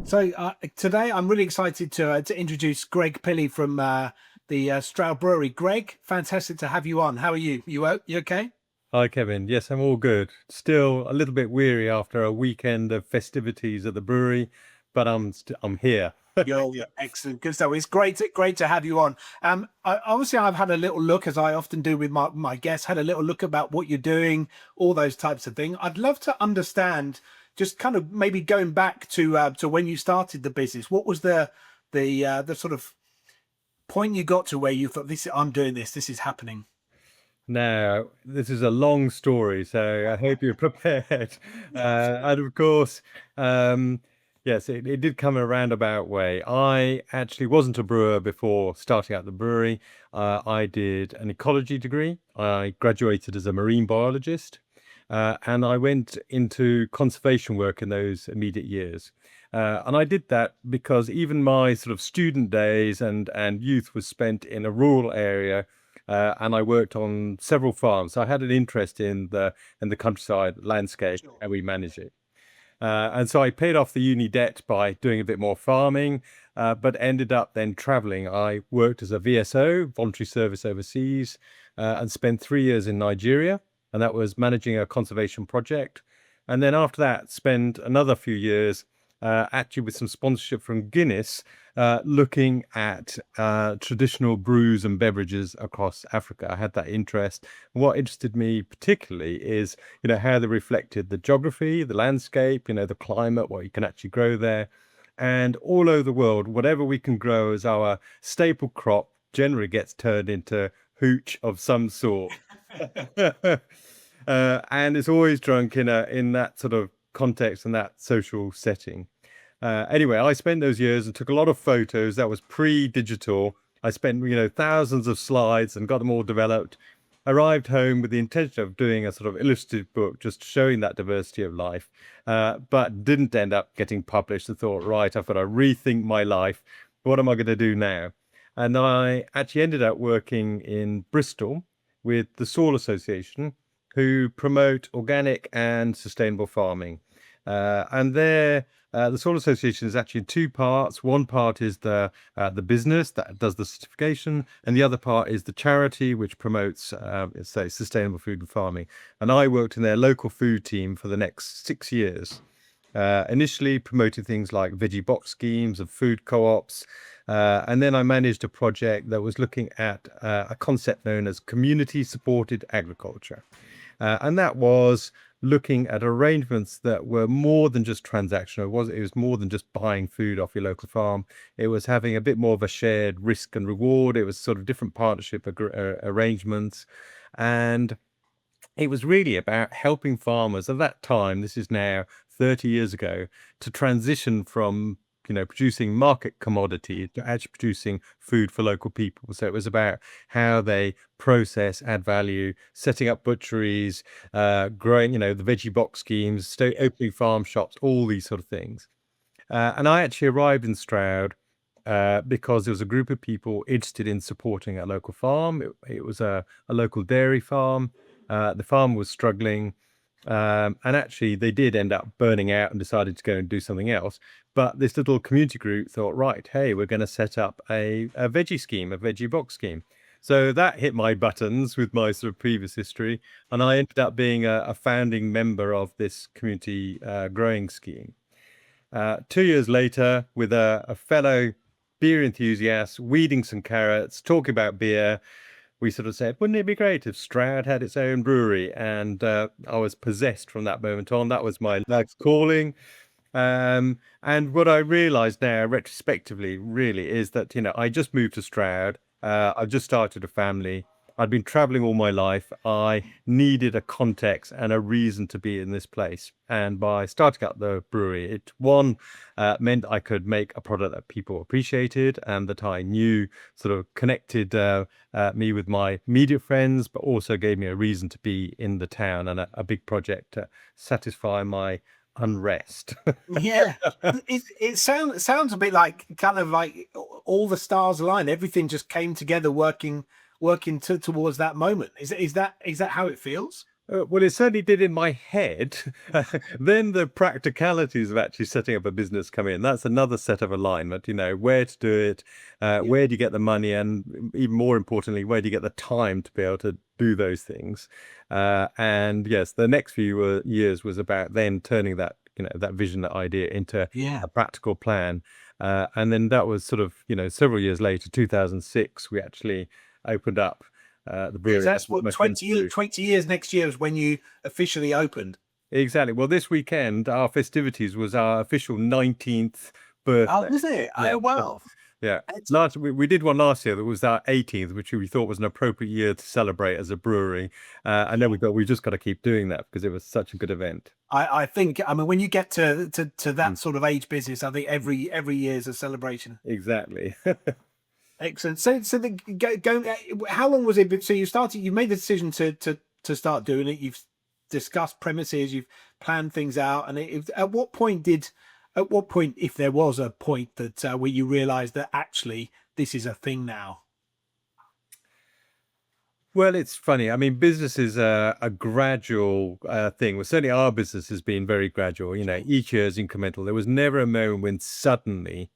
So today I'm really excited to introduce Greg Pilley from the Stroud Brewery. Greg, fantastic to have you on. How are you? You okay? Hi, Kevin. Yes, I'm all good. Still a little bit weary after a weekend of festivities at the brewery, but I'm here. You're excellent. Good stuff. It's great to have you on. Obviously, I've had a little look, as I often do with my guests, had a little look about what you're doing, all those types of things. I'd love to understand, just kind of maybe going back to when you started the business. What was the sort of point you got to where you thought, "This, I'm doing this. This is happening." Now, this is a long story, so I hope you're prepared. And of course, yes, it did come a roundabout way. I actually wasn't a brewer before starting out the brewery. I did an ecology degree. I graduated as a marine biologist, and I went into conservation work in those immediate years. And I did that because even my sort of student days and youth was spent in a rural area, and I worked on several farms. So I had an interest in the countryside landscape Sure. and we manage it. And so I paid off the uni debt by doing a bit more farming, but ended up then traveling. I worked as a VSO, voluntary service overseas, and spent 3 years in Nigeria, and that was managing a conservation project. And then after that, spent another few years actually with some sponsorship from Guinness, looking at traditional brews and beverages across Africa. I had that interest. What interested me particularly is, how they reflected the geography, the landscape, the climate, what you can actually grow there. And all over the world, whatever we can grow as our staple crop generally gets turned into hooch of some sort. And it's always drunk in that sort of context and that social setting. Anyway, I spent those years and took a lot of photos. That was pre-digital. I spent, thousands of slides and got them all developed. Arrived home with the intention of doing a sort of illustrative book, just showing that diversity of life, but didn't end up getting published. I thought, right, I've got to rethink my life. What am I going to do now? And I actually ended up working in Bristol with the Soil Association, who promote organic and sustainable farming. And the Soil Association is actually in two parts. One part is the business that does the certification, and the other part is the charity which promotes, say, sustainable food and farming. And I worked in their local food team for the next 6 years. Initially promoting things like veggie box schemes and food co-ops. And then I managed a project that was looking at a concept known as community supported agriculture. And that was looking at arrangements that were more than just transactional. It was more than just buying food off your local farm. It was having a bit more of a shared risk and reward. It was sort of different partnership arrangements. And it was really about helping farmers at that time, this is now 30 years ago, to transition from producing market commodity to actually producing food for local people. So it was about how they process, add value, setting up butcheries, growing, the veggie box schemes, opening farm shops, all these sort of things. And I actually arrived in Stroud because there was a group of people interested in supporting a local farm. It was a local dairy farm. The farm was struggling. And actually, they did end up burning out and decided to go and do something else. But this little community group thought, right, hey, we're going to set up a veggie scheme, a veggie box scheme. So that hit my buttons with my sort of previous history. And I ended up being a founding member of this community growing scheme. 2 years later, with a fellow beer enthusiast, weeding some carrots, talking about beer, we sort of said, wouldn't it be great if Stroud had its own brewery? And I was possessed from that moment on. That was my life's calling. And what I realized now, retrospectively, really, is that, I just moved to Stroud. I've just started a family. I'd been traveling all my life. I needed a context and a reason to be in this place. And by starting up the brewery, it meant I could make a product that people appreciated and that I knew sort of connected me with my immediate friends, but also gave me a reason to be in the town and a big project to satisfy my unrest. Yeah, it sounds a bit like kind of like all the stars aligned. Everything just came together, working towards that moment. Is that how it feels? Well, it certainly did in my head. Then the practicalities of actually setting up a business come in. That's another set of alignment, where to do it, Yeah. where do you get the money, and even more importantly, where do you get the time to be able to do those things? And yes, the next few years was about then turning that, that vision, that idea into Yeah. a practical plan. And then that was sort of, several years later, 2006, we actually opened up the Because brewery. that's what, My friend 20 years next year is when you officially opened. Exactly. Well, this weekend, our festivities was our official 19th Oh, birthday. is it? Yeah. Oh, wow. Yeah. It's, We did one last year that was our 18th, which we thought was an appropriate year to celebrate as a brewery. And then we thought we just got to keep doing that because it was such a good event. I think, I mean, when you get to Mm, that sort of age business, I think every year is a celebration. exactly. Excellent. So how long was it? So you made the decision to start doing it. You've discussed premises, you've planned things out, and at what point, if there was a point that where you realised that actually this is a thing now? Well, it's funny. I mean, business is a gradual thing. Well, certainly our business has been very gradual. Sure. Each year is incremental. There was never a moment when suddenly,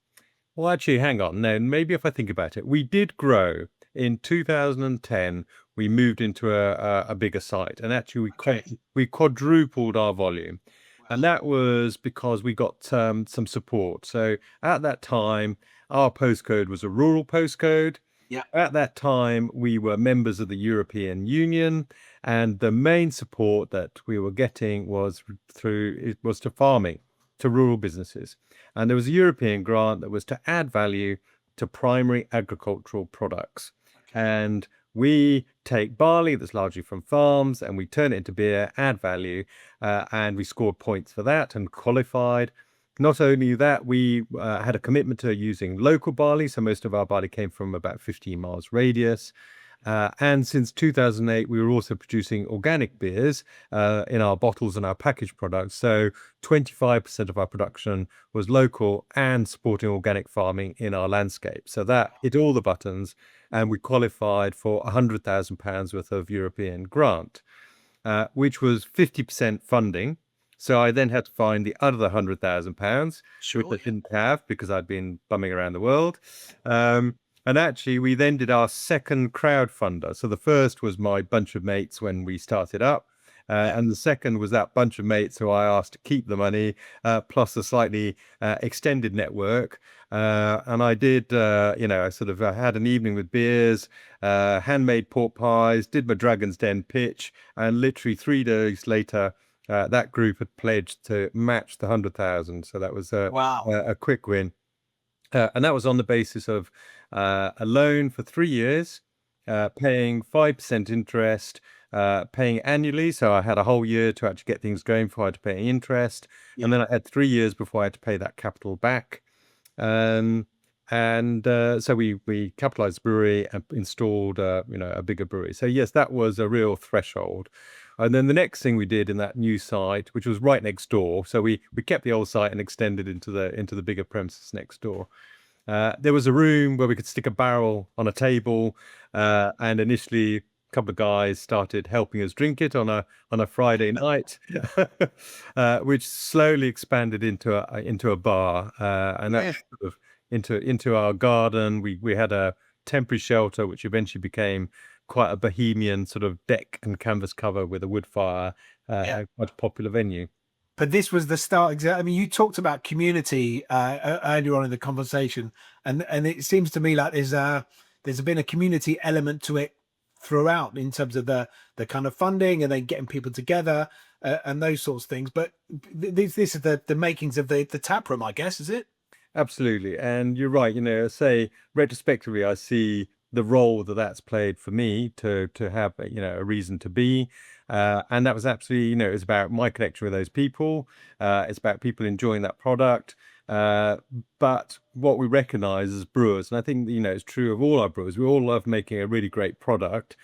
well, actually, hang on. No, maybe if I think about it, we did grow. In 2010, we moved into a bigger site, and actually Okay. we quadrupled our volume. And Wow. that was because we got some support. So at that time, our postcode was a rural postcode. Yeah. At that time, we were members of the European Union, and the main support that we were getting was to farming, to rural businesses. And there was a European grant that was to add value to primary agricultural products. Okay. And we take barley that's largely from farms and we turn it into beer, add value, and we scored points for that and qualified. Not only that, we had a commitment to using local barley. So most of our barley came from about 15 miles radius. And since 2008, we were also producing organic beers in our bottles and our packaged products. So 25% of our production was local and supporting organic farming in our landscape. So that hit all the buttons, and we qualified for £100,000 worth of European grant, which was 50% funding. So I then had to find the other £100,000, which Sure. I Yeah. didn't have because I'd been bumming around the world. And actually, we then did our second crowdfunder. So the first was my bunch of mates when we started up. Yeah. And the second was that bunch of mates who I asked to keep the money, plus a slightly extended network. And I did, I had an evening with beers, handmade pork pies, did my Dragon's Den pitch, and literally 3 days later, that group had pledged to match the 100,000. So that was Wow. a quick win. And that was on the basis of a loan for 3 years, paying 5% interest, paying annually. So I had a whole year to actually get things going before I had to pay interest. Yeah. And then I had 3 years before I had to pay that capital back. So we capitalized the brewery and installed, a bigger brewery. So yes, that was a real threshold. And then the next thing we did in that new site, which was right next door, so we kept the old site and extended into the bigger premises next door. There was a room where we could stick a barrel on a table, and initially a couple of guys started helping us drink it on a Friday night, which slowly expanded into a bar, and that Yeah. sort of into our garden. We had a temporary shelter, which eventually became quite a bohemian sort of deck and canvas cover with a wood fire, Yeah. quite a popular venue. But this was the start. I mean, you talked about community earlier on in the conversation, and it seems to me like there's been a community element to it throughout in terms of the kind of funding and then getting people together and those sorts of things. But this is the makings of the tap room, I guess, is it? Absolutely. And you're right, say retrospectively, I see the role that that's played for me to have, a reason to be. And that was absolutely, it's about my connection with those people. It's about people enjoying that product. But what we recognize as brewers, and I think, it's true of all our brewers, we all love making a really great product.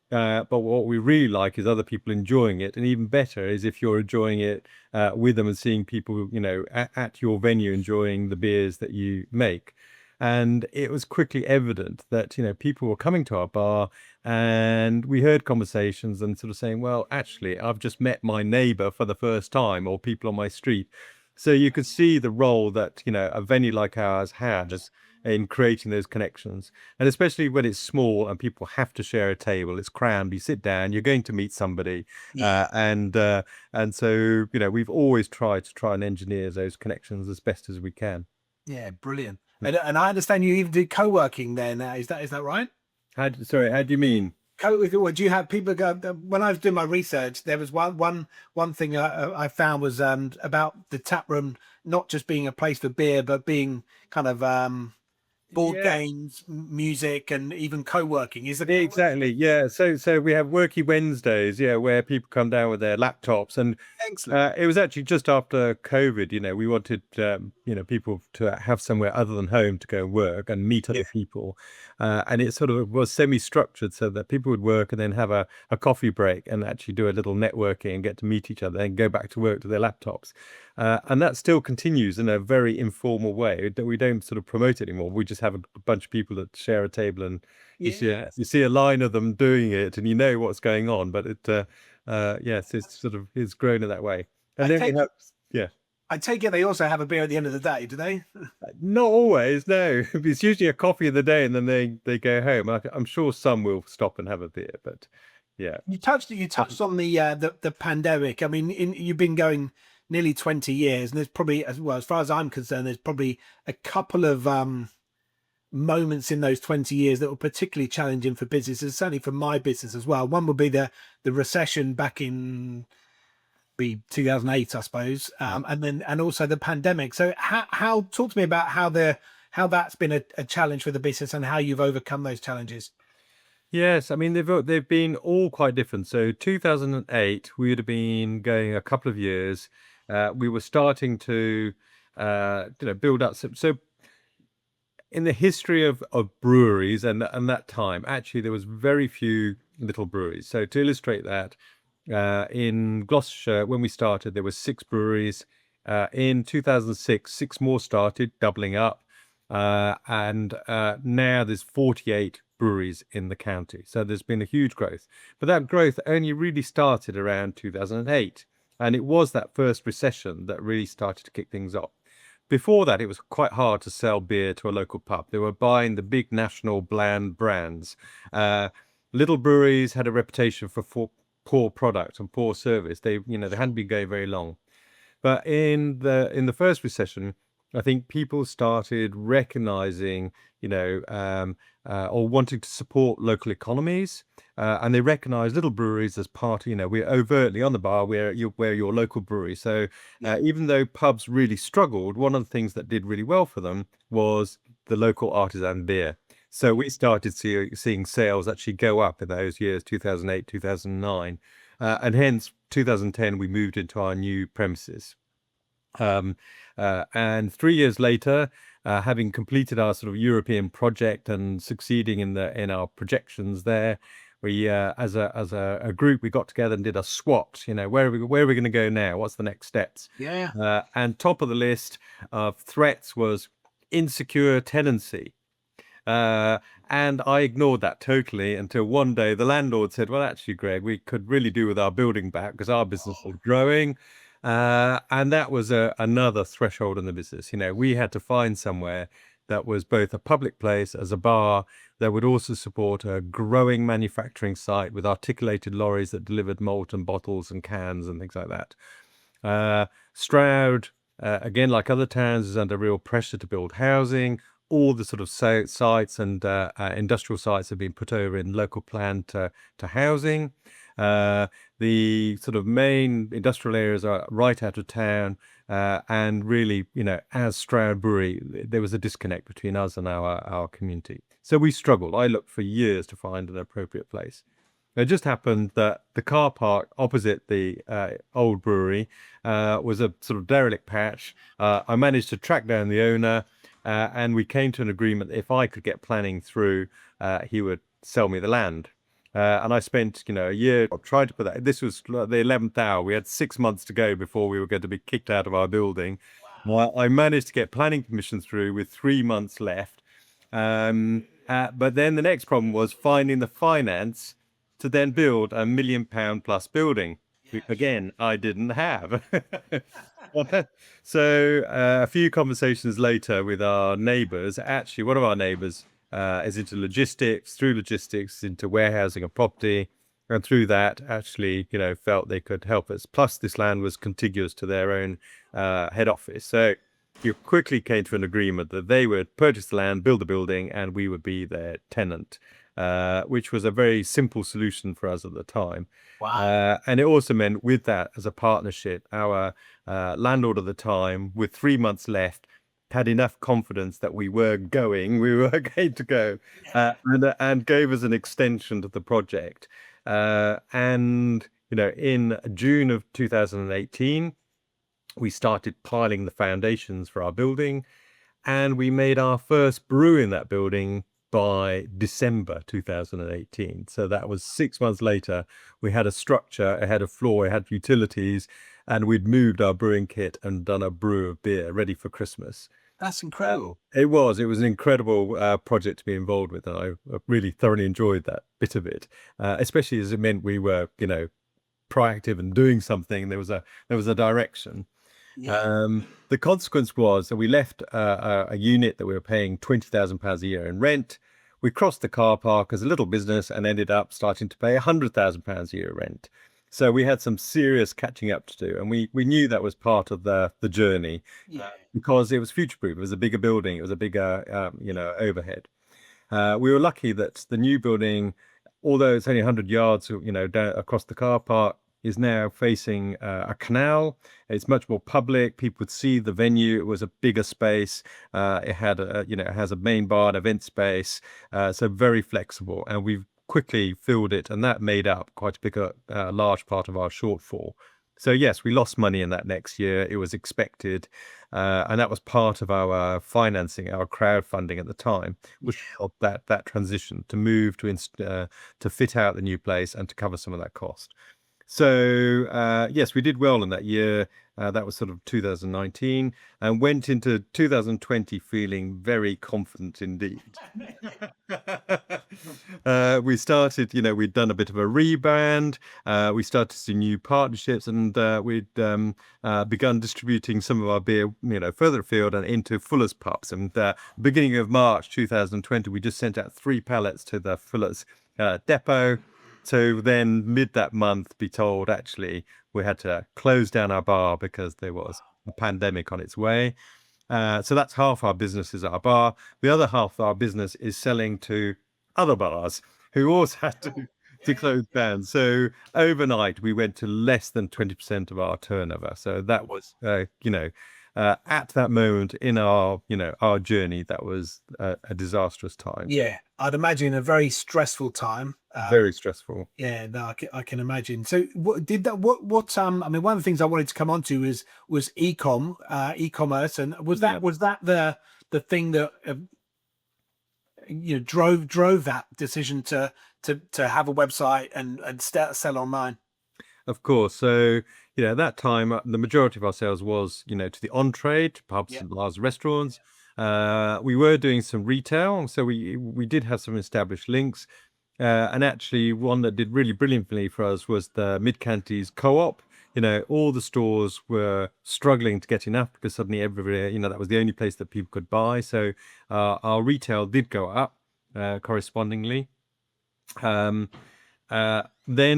But what we really like is other people enjoying it. And even better is if you're enjoying it with them and seeing people, at your venue enjoying the beers that you make. And it was quickly evident that, people were coming to our bar, and we heard conversations and sort of saying, well, actually, I've just met my neighbor for the first time, or people on my street. So you could see the role that, a venue like ours has in creating those connections. And especially when it's small and people have to share a table, it's crammed, you sit down, you're going to meet somebody. And so, we've always tried and engineer those connections as best as we can. Yeah, brilliant. And I understand you even do co-working there now. Is that right? How do you mean? Do you have people go? When I was doing my research, there was one thing I found was about the tap room not just being a place for beer, but being kind of board Yeah. games, music, and even co-working. Is it Exactly. Yeah. So we have Worky Wednesdays, where people come down with their laptops, and excellent? it was actually just after COVID. We wanted people to have somewhere other than home to go and work and meet other people, and it sort of was semi-structured so that people would work and then have a coffee break and actually do a little networking and get to meet each other and go back to work to their laptops. And that still continues in a very informal way that we don't sort of promote anymore. We just have a bunch of people that share a table, and you see a line of them doing it, and you know what's going on. But yes, it's grown in that way. And then we have, I take it they also have a beer at the end of the day, do they? not always, no. It's usually a coffee of the day, and then they go home. I'm sure some will stop and have a beer, but yeah. You touched on the pandemic. I mean, you've been going nearly 20 years, and there's probably, as far as I'm concerned, there's probably a couple of moments in those 20 years that were particularly challenging for businesses, certainly for my business as well. One would be the recession back in 2008, I suppose, and also the pandemic. So how talk to me about how that's been a challenge for the business and how you've overcome those challenges. Yes, I mean they've been all quite different. So 2008, we would have been going a couple of years. We were starting to build up. So in the history of breweries and that time, actually there was very few little breweries. So to illustrate that, in Gloucestershire, when we started, there were 6 breweries. In 2006, 6 more started, doubling up. And now there's 48 breweries in the county. So there's been a huge growth. But that growth only really started around 2008. And it was that first recession that really started to kick things off. Before that, it was quite hard to sell beer to a local pub. They were buying the big national bland brands. Little breweries had a reputation for poor product and poor service. They hadn't been going very long. But in the first recession, I think people started recognizing, or wanting to support local economies, and they recognized little breweries as part. We're overtly on the bar. We're your local brewery. So even though pubs really struggled, one of the things that did really well for them was the local artisan beer. So we started seeing sales actually go up in those years, 2008, 2009, and hence 2010 we moved into our new premises. And 3 years later, having completed our sort of European project and succeeding in our projections there, we as a group we got together and did a SWOT. Where are we going to go now? What's the next steps? And top of the list of threats was insecure tenancy. And I ignored that totally until one day the landlord said, well, actually, Greg, we could really do with our building back because our business was growing. And that was another threshold in the business. We had to find somewhere that was both a public place as a bar that would also support a growing manufacturing site with articulated lorries that delivered malt and bottles and cans and things like that. Stroud, again, like other towns, is under real pressure to build housing. All the sort of sites and industrial sites have been put over in local plan to housing. The sort of main industrial areas are right out of town. And really, as Stroud Brewery, there was a disconnect between us and our community. So we struggled. I looked for years to find an appropriate place. It just happened that the car park opposite the old brewery was a sort of derelict patch. I managed to track down the owner, and we came to an agreement that if I could get planning through, he would sell me the land. And I spent, a year trying to put that. This was the 11th hour. We had 6 months to go before we were going to be kicked out of our building. Well, I managed to get planning permission through with 3 months left. But then the next problem was finding the finance to then build a £1 million plus building. Again, I didn't have. So a few conversations later with our neighbours, actually one of our neighbours is into logistics, through logistics into warehousing and property. And through that, actually, felt they could help us. Plus, this land was contiguous to their own head office. So you quickly came to an agreement that they would purchase the land, build the building, and we would be their tenant, which was a very simple solution for us at the time. Wow. And it also meant with that as a partnership, our landlord at the time, with 3 months left, had enough confidence that we were going to go, and gave us an extension to the project. And in June of 2018, we started piling the foundations for our building, and we made our first brew in that building by December 2018. So that was 6 months later. We had a structure, it had a floor, it had utilities, and we'd moved our brewing kit and done a brew of beer ready for Christmas. That's incredible. It was an incredible project to be involved with, and I really thoroughly enjoyed that bit of it, especially as it meant we were, proactive and doing something. There was a direction. Yeah. The consequence was that we left a unit that we were paying £20,000 a year in rent. We crossed the car park as a little business and ended up starting to pay £100,000 a year rent. So we had some serious catching up to do, and we knew that was part of the journey, because it was future-proof. It was a bigger building. It was a bigger, overhead. We were lucky that the new building, although it's only 100 yards, down across the car park, is now facing a canal. It's much more public. People would see the venue. It was a bigger space. It had it has a main bar, an event space, so very flexible. And we've quickly filled it, and that made up quite a big, large part of our shortfall. So yes, we lost money in that next year. It was expected, and that was part of our financing, our crowdfunding at the time, which helped that transition to move to fit out the new place and to cover some of that cost. So yes, we did well in that year. That was sort of 2019, and went into 2020 feeling very confident indeed. We started, we'd done a bit of a rebrand. We started some new partnerships, and we'd begun distributing some of our beer, further afield and into Fuller's pubs. And beginning of March 2020, we just sent out 3 pallets to the Fuller's depot. So then mid that month be told, actually, we had to close down our bar because there was a pandemic on its way. So that's half our business is our bar. The other half of our business is selling to other bars who also had to close down. So overnight, we went to less than 20% of our turnover. So that was, at that moment in our journey, that was a disastrous time. Yeah, I'd imagine a very stressful time. Very stressful. Yeah, no, I can imagine. So, what did that? What? I mean, one of the things I wanted to come on to was ecommerce, and was that the thing that drove that decision to have a website and sell online? Of course. So, at that time, the majority of our sales was, to the on-trade, to pubs and bars, restaurants. We were doing some retail, so we did have some established links. And actually, one that did really brilliantly for us was the Mid-Counties Co-op. All the stores were struggling to get enough because suddenly everywhere, that was the only place that people could buy. So our retail did go up correspondingly. Then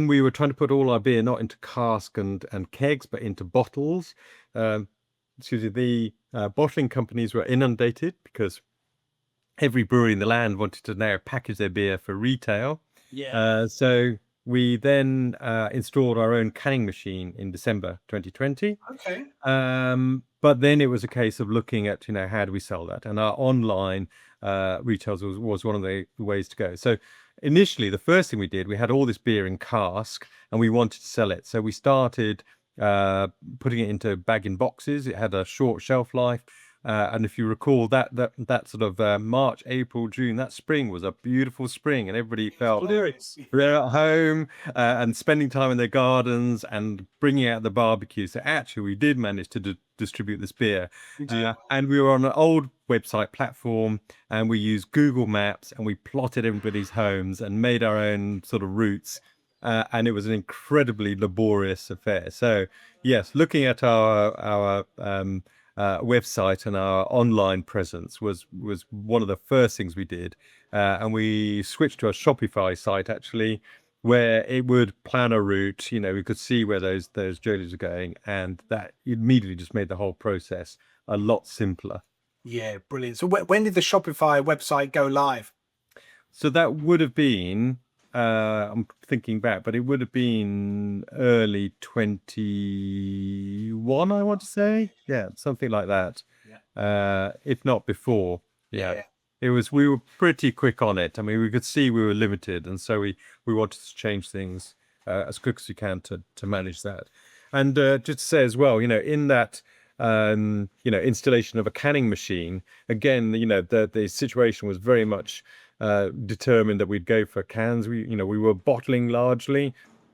we were trying to put all our beer not into cask and kegs, but into bottles. The bottling companies were inundated because every brewery in the land wanted to now package their beer for retail. So we then installed our own canning machine in December 2020. Okay. But then it was a case of looking at, how do we sell that? And our online retails was one of the ways to go. So initially, the first thing we did, we had all this beer in cask and we wanted to sell it. So we started putting it into bag in boxes. It had a short shelf life. And if you recall that sort of March, April, June, that spring was a beautiful spring, and everybody felt Lyrics. they're at home and spending time in their gardens and bringing out the barbecue. So actually, we did manage to distribute this beer, and we were on an old website platform, and we used Google Maps, and we plotted everybody's homes and made our own sort of routes. And it was an incredibly laborious affair. So yes, looking at our website and our online presence was one of the first things we did, and we switched to a Shopify site actually, where it would plan a route. We could see where those journeys are going, and that immediately just made the whole process a lot simpler. Yeah, brilliant. So when did the Shopify website go live? So that would have been, I'm thinking back, but it would have been early 21, I want to say. Yeah, something like that. Yeah. If not before. Yeah. We were pretty quick on it. I mean, we could see we were limited, and so we wanted to change things as quick as we can to manage that. And just to say as well, in that installation of a canning machine, again, the situation was very much determined that we'd go for cans. We were bottling largely,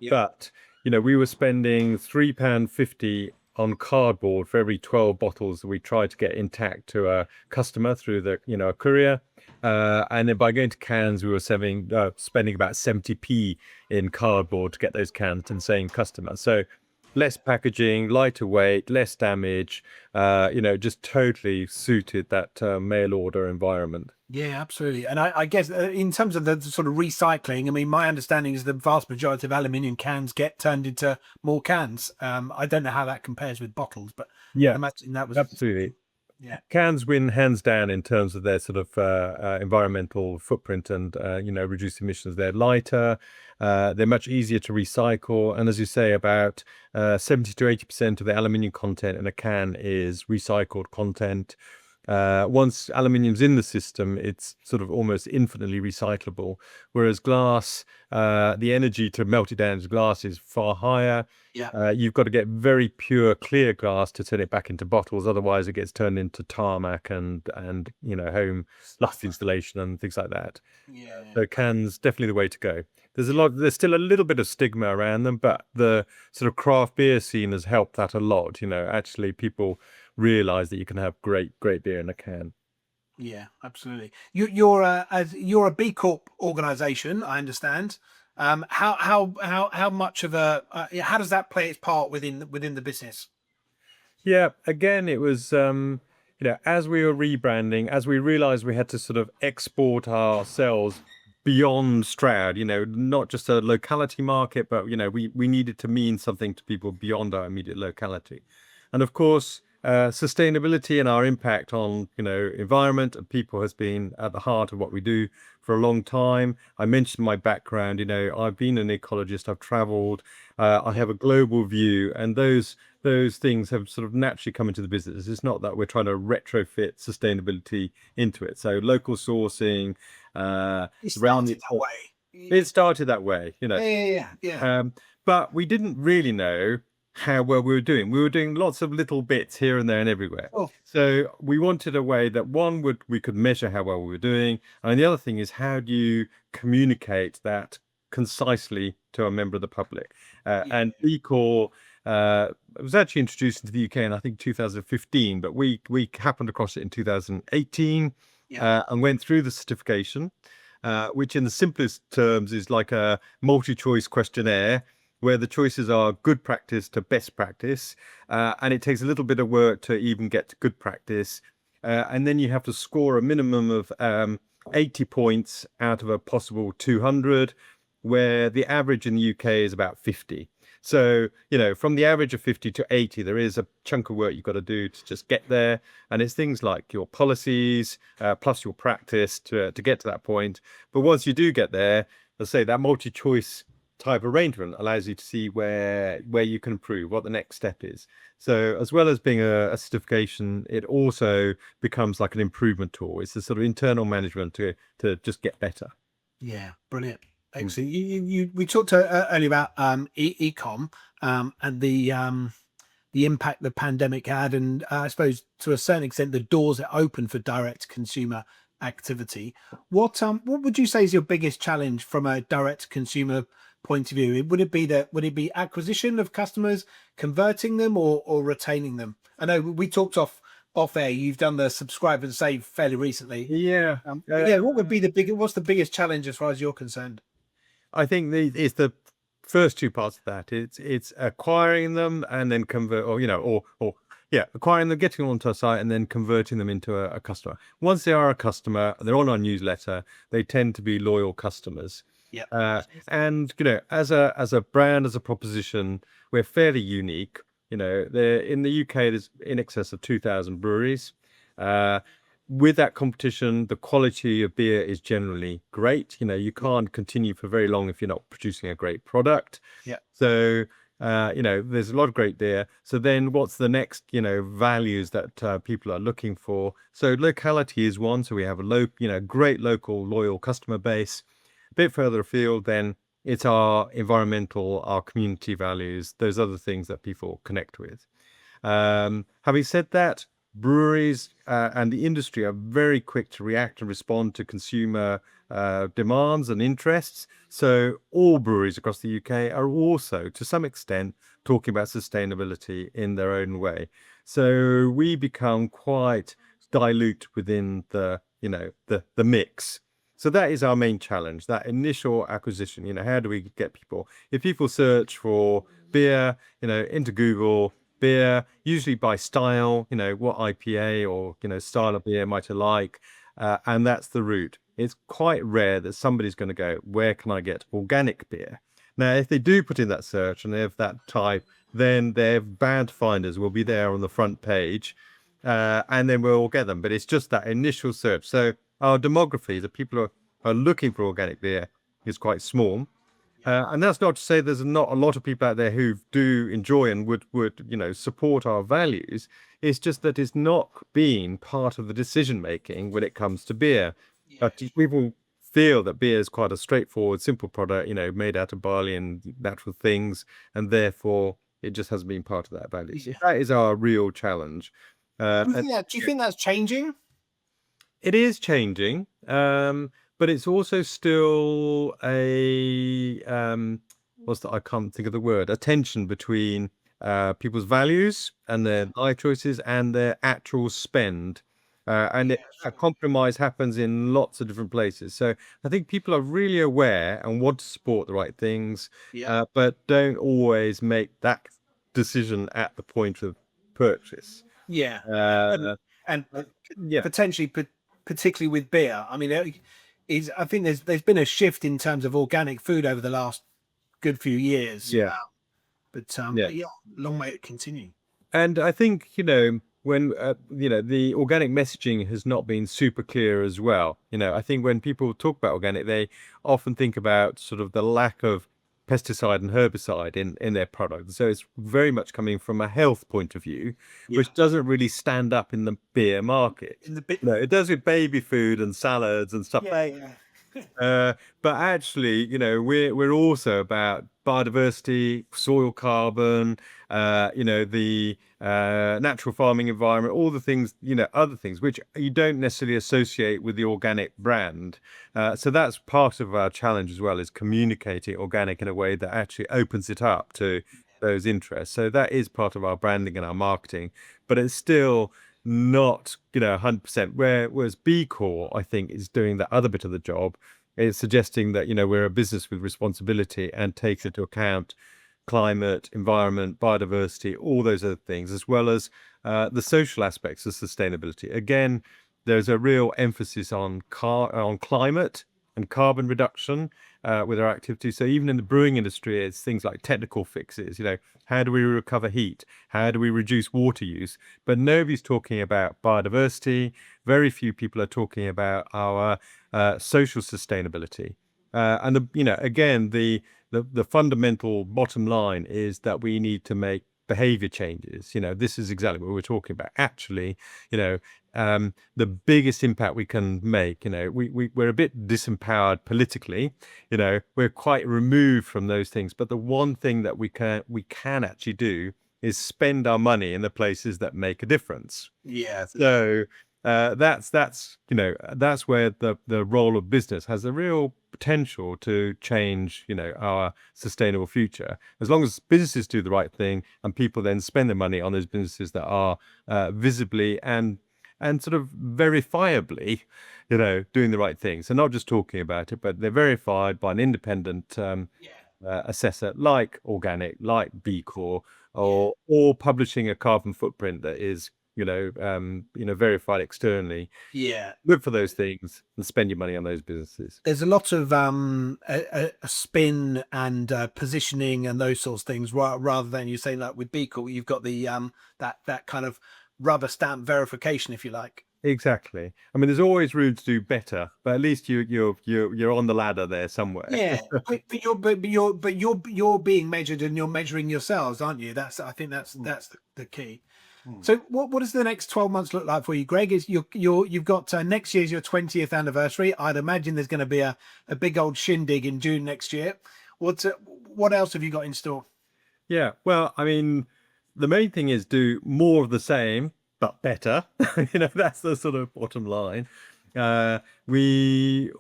but we were spending £3.50 on cardboard for every 12 bottles that we tried to get intact to a customer through a courier. And then by going to cans, we were spending about 70p in cardboard to get those cans to the same customer. So less packaging, lighter weight, less damage, just totally suited that mail order environment. Yeah, absolutely. And I guess in terms of the sort of recycling, I mean, my understanding is the vast majority of aluminium cans get turned into more cans. I don't know how that compares with bottles, but I imagine that was absolutely. Yeah. Cans win hands down in terms of their sort of environmental footprint and reduced emissions. They're lighter, they're much easier to recycle, and as you say, about 70 to 80% of the aluminium content in a can is recycled content. Once aluminium's in the system, it's sort of almost infinitely recyclable, whereas glass, the energy to melt it down into glass is far higher. You've got to get very pure clear glass to turn it back into bottles, otherwise it gets turned into tarmac and home light installation and things like that. So cans definitely the way to go. There's still a little bit of stigma around them, but the sort of craft beer scene has helped that a lot. Actually people realize that you can have great beer in a can. Yeah, absolutely. You're a B Corp organization, I understand. How much of how does that play its part within the business? Yeah, again, it was as we were rebranding, as we realized we had to sort of export ourselves beyond Stroud, not just a locality market, but we needed to mean something to people beyond our immediate locality. And of course, sustainability and our impact on environment and people has been at the heart of what we do for a long time. I mentioned my background. I've been an ecologist. I've traveled. I have a global view, and those things have sort of naturally come into the business. It's not that we're trying to retrofit sustainability into it. So local sourcing, It started that way. It started that way, Yeah. But we didn't really know how well we were doing. We were doing lots of little bits here and there and everywhere. So we wanted a way that we could measure how well we were doing. And the other thing is, how do you communicate that concisely to a member of the public? And B Corp was actually introduced into the UK in, I think, 2015, but we happened across it in 2018 and went through the certification, which in the simplest terms is like a multi-choice questionnaire where the choices are good practice to best practice. And it takes a little bit of work to even get to good practice. And then you have to score a minimum of 80 points out of a possible 200, where the average in the UK is about 50. So, from the average of 50 to 80, there is a chunk of work you've got to do to just get there. And it's things like your policies, plus your practice to get to that point. But once you do get there, let's say that multi-choice type arrangement allows you to see where you can improve, what the next step is. So as well as being a certification, it also becomes like an improvement tool. It's a sort of internal management to just get better. Yeah, brilliant. Excellent. We talked earlier about ecom and the the impact the pandemic had, and I suppose to a certain extent the doors it opened for direct consumer activity. What would you say is your biggest challenge from a direct consumer point of view? Would it be acquisition of customers, converting them, or retaining them? I know we talked off air. You've done the subscribe and save fairly recently. Yeah. Yeah. What's the biggest challenge as far as you're concerned? I think it's the first two parts of that. It's acquiring them and then convert, or yeah, acquiring them, getting them onto our site, and then converting them into a customer. Once they are a customer, they're on our newsletter. They tend to be loyal customers. Yeah. And as a brand, as a proposition, we're fairly unique. There in the UK, there's in excess of 2,000 breweries. With that competition, the quality of beer is generally great. You can't continue for very long if you're not producing a great product. Yeah. So, there's a lot of great beer. So then what's the next, values that people are looking for? So locality is one. So we have a great local loyal customer base. A bit further afield, then it's our environmental, our community values, those other things that people connect with. Having said that, breweries and the industry are very quick to react and respond to consumer demands and interests. So all breweries across the UK are also, to some extent, talking about sustainability in their own way. So we become quite dilute within the mix. So that is our main challenge, that initial acquisition. How do we get people? If people search for beer, into Google, beer, usually by style, what IPA or, style of beer might I like, and that's the route. It's quite rare that somebody's going to go, where can I get organic beer? Now, if they do put in that search and they have that type, then their bad finders will be there on the front page, and then we'll get them. But it's just that initial search. So our demography, the people are looking for organic beer, is quite small. And that's not to say there's not a lot of people out there who do enjoy and would support our values. It's just that it's not been part of the decision making when it comes to beer. People feel that beer is quite a straightforward, simple product, made out of barley and natural things, and therefore it just hasn't been part of that value. So that is our real challenge. Do you think that's changing? It is changing, but it's also still a I can't think of the word, a tension between people's values and their life choices and their actual spend. A compromise happens in lots of different places. So I think people are really aware and want to support the right things, but don't always make that decision at the point of purchase. Yeah. And Yeah. potentially, particularly with beer. I mean, I think there's been a shift in terms of organic food over the last good few years. Yeah. But long way to continue. And I think, when, the organic messaging has not been super clear as well. I think when people talk about organic, they often think about sort of the lack of pesticide and herbicide in their product. So it's very much coming from a health point of view, which doesn't really stand up in the beer market. No, it does with baby food and salads and stuff. But actually, we're also about biodiversity, soil carbon, the natural farming environment, all the things, other things which you don't necessarily associate with the organic brand. So that's part of our challenge as well, is communicating organic in a way that actually opens it up to those interests. So that is part of our branding and our marketing, but it's still not 100%, whereas B Corp, I think, is doing that other bit of the job. It's suggesting that we're a business with responsibility and takes into account climate, environment, biodiversity, all those other things, as well as the social aspects of sustainability. Again, there's a real emphasis on climate and carbon reduction with our activity. So even in the brewing industry, it's things like technical fixes. How do we recover heat? How do we reduce water use? But nobody's talking about biodiversity. Very few people are talking about our social sustainability. Again, the fundamental bottom line is that we need to make behavior changes. This is exactly what we're talking about. Actually, the biggest impact we can make, we're a bit disempowered politically, we're quite removed from those things. But the one thing that we can actually do is spend our money in the places that make a difference. Yeah. So that's that's where the role of business has a real potential to change our sustainable future, as long as businesses do the right thing and people then spend their money on those businesses that are visibly and sort of verifiably doing the right thing. So not just talking about it, but they're verified by an independent assessor like organic, like B Corp, or publishing a carbon footprint that is verified externally. Yeah. Look for those things and spend your money on those businesses. There's a lot of a spin and positioning and those sorts of things, rather than you saying like with B Corp, you've got the that kind of rubber stamp verification, if you like. Exactly. I mean, there's always room to do better, but at least you're on the ladder there somewhere. Yeah, but you're being measured and you're measuring yourselves, aren't you? I think that's the key. So what does the next 12 months look like for you, Greg? Is you've got next year's your 20th anniversary. I'd imagine there's going to be a big old shindig in June next year. What else have you got in store? Yeah, well, I mean, the main thing is do more of the same, but better. That's the sort of bottom line. We're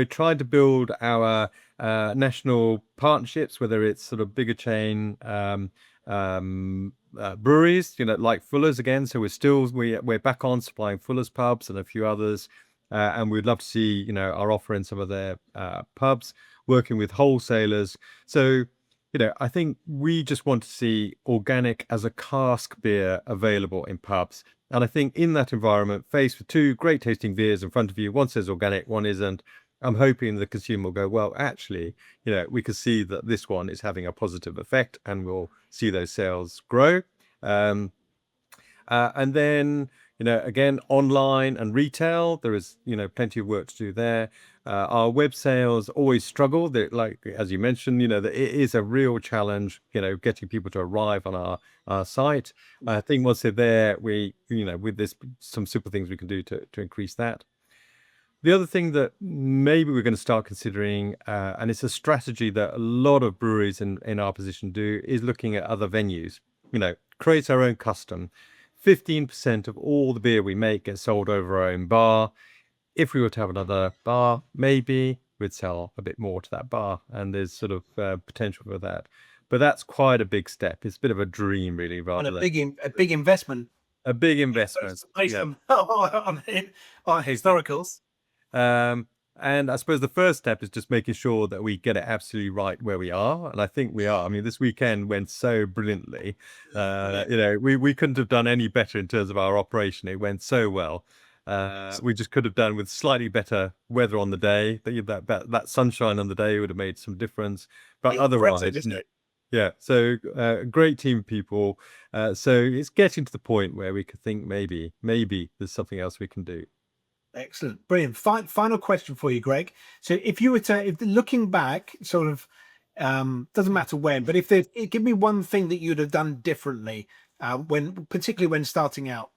trying to build our national partnerships, whether it's sort of bigger chain breweries, like Fuller's again. So we're back on supplying Fuller's pubs and a few others, and we'd love to see our offer in some of their pubs, working with wholesalers. So I think we just want to see organic as a cask beer available in pubs. And I think in that environment, faced with two great tasting beers in front of you, one says organic, one isn't, I'm hoping the consumer will go, well, actually, we can see that this one is having a positive effect and we'll see those sales grow. And then, again, online and retail, there is, plenty of work to do there. Our web sales always struggle. Like, as you mentioned, that it is a real challenge, getting people to arrive on our site. I think once they're there, with this, some simple things we can do to increase that. The other thing that maybe we're going to start considering, and it's a strategy that a lot of breweries in our position do, is looking at other venues, create our own custom. 15% of all the beer we make gets sold over our own bar. If we were to have another bar, maybe we'd sell a bit more to that bar, and there's sort of potential for that. But that's quite a big step. It's a bit of a dream, really, rather And than a big investment. a big investment. Based on historicals. And I suppose the first step is just making sure that we get it absolutely right where we are. And I think we are. I mean, this weekend went so brilliantly. We couldn't have done any better in terms of our operation. It went so well. We just could have done with slightly better weather on the day. That sunshine on the day would have made some difference. But otherwise, yeah. So great team of people. So it's getting to the point where we could think maybe there's something else we can do. Excellent. Brilliant. Final question for you, Greg. So if you were if looking back, sort of, doesn't matter when, but give me one thing that you'd have done differently, particularly when starting out.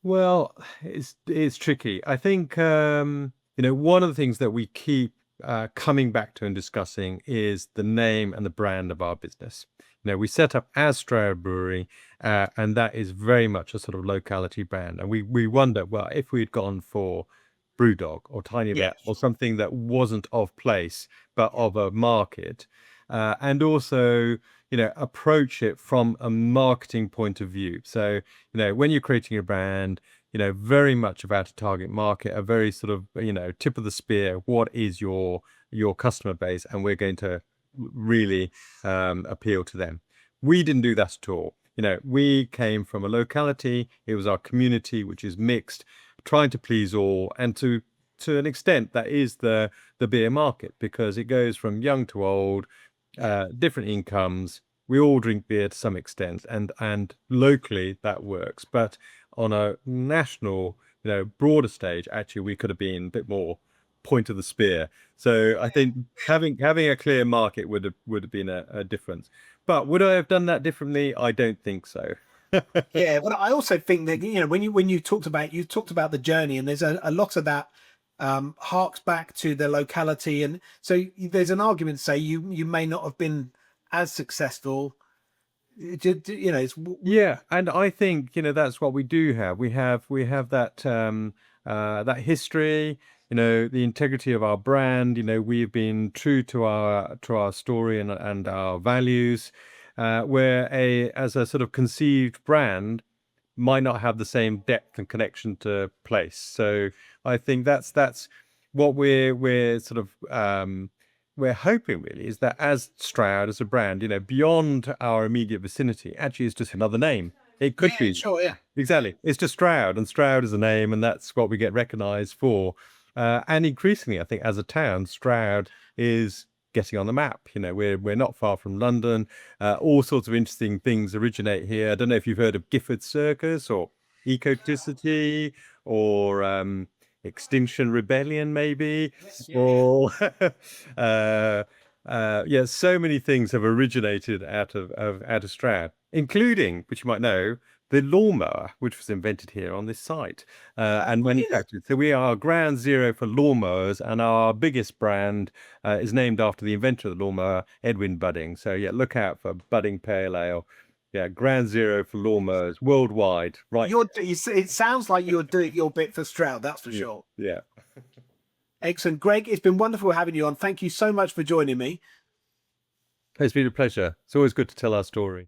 Well, it's tricky. I think, one of the things that we keep coming back to and discussing is the name and the brand of our business. We set up as Stroud Brewery, and that is very much a sort of locality brand. And we wonder, well, if we'd gone for Brewdog or Tiny Vet or something that wasn't of place, but of a market, and also, approach it from a marketing point of view. So, when you're creating a brand, very much about a target market, a very sort of, tip of the spear. What is your customer base? And we're going to really appeal to them. We didn't do that at all. We came from a locality. It was our community, which is mixed, trying to please all, and to an extent that is the beer market, because it goes from young to old, different incomes. We all drink beer to some extent, and locally that works. But on a national, broader stage, actually we could have been a bit more point of the spear. So I think having a clear market would have been a difference. But would I have done that differently? I don't think so. Yeah, but I also think that when you talked about the journey, and there's a lot of that harks back to the locality, and so there's an argument to say you may not have been as successful. You know, it's Yeah, and I think that's what we do have. We have that that history. The integrity of our brand. We've been true to our story and our values. Where as a sort of conceived brand might not have the same depth and connection to place. So I think that's what we're sort of we're hoping really is that as Stroud as a brand, beyond our immediate vicinity, actually is just another name. It could yeah, be sure, yeah. exactly. It's just Stroud, and Stroud is a name, and that's what we get recognised for. And increasingly, I think as a town, Stroud is getting on the map. We're not far from London. All sorts of interesting things originate here. I don't know if you've heard of Gifford Circus or Ecoticity or Extinction Rebellion, maybe. Yes, Or yeah, so many things have originated out of Stroud, including, which you might know, the lawnmower, which was invented here on this site and manufactured. So we are ground zero for lawnmowers, and our biggest brand is named after the inventor of the lawnmower, Edwin Budding. So yeah, look out for Budding Pale Ale. Yeah, ground zero for lawnmowers worldwide. Right. It sounds like you're doing your bit for Stroud, that's for sure. Yeah. Excellent. Greg, it's been wonderful having you on. Thank you so much for joining me. It's been a pleasure. It's always good to tell our story.